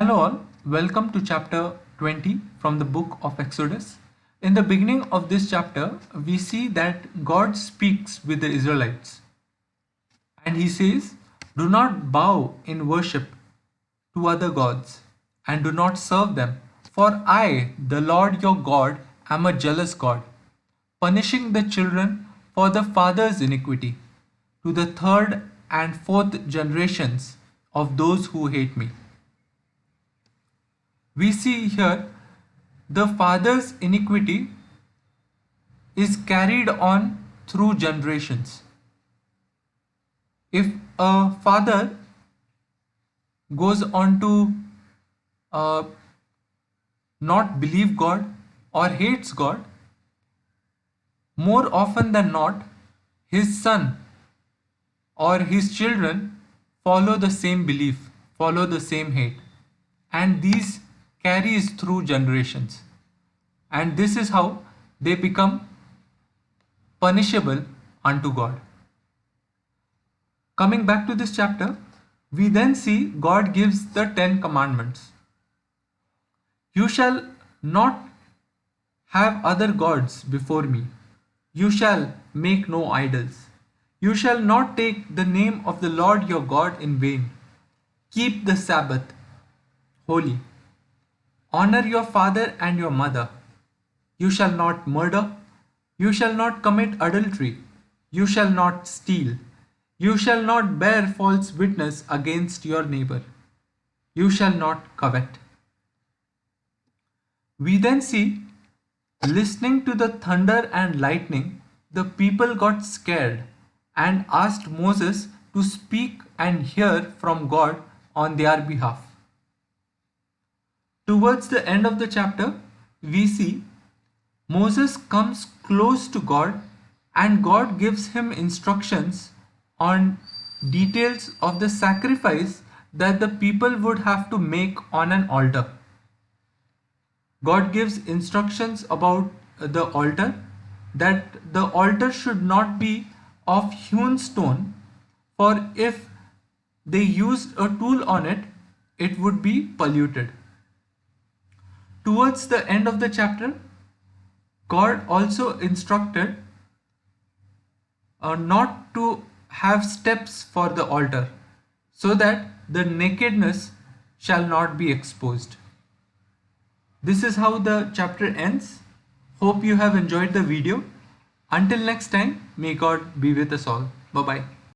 Hello all, welcome to chapter 20 from the book of Exodus. In the beginning of this chapter, we see that God speaks with the Israelites and he says, "Do not bow in worship to other gods and do not serve them, for I, the Lord your God, am a jealous God, punishing the children for the father's iniquity to the third and fourth generations of those who hate me." We see here the father's iniquity is carried on through generations. If a father goes on to uh, not believe God or hates God, more often than not, his son or his children follow the same belief, follow the same hate, and these carries through generations. And this is how they become punishable unto God. Coming back to this chapter, we then see God gives the 10 commandments. You shall not have other gods before me. You shall make no idols. You shall not take the name of the Lord your God in vain. Keep the Sabbath holy. Honor your father and your mother. You shall not murder. You shall not commit adultery. You shall not steal. You shall not bear false witness against your neighbor. You shall not covet. We then see, listening to the thunder and lightning, the people got scared and asked Moses to speak and hear from God on their behalf. Towards the end of the chapter, we see Moses comes close to God and God gives him instructions on details of the sacrifice that the people would have to make on an altar. God gives instructions about the altar, that the altar should not be of hewn stone, for if they used a tool on it, it would be polluted. Towards the end of the chapter, God also instructed not to have steps for the altar, so that the nakedness shall not be exposed. This is how the chapter ends. Hope you have enjoyed the video. Until next time, may God be with us all. Bye bye.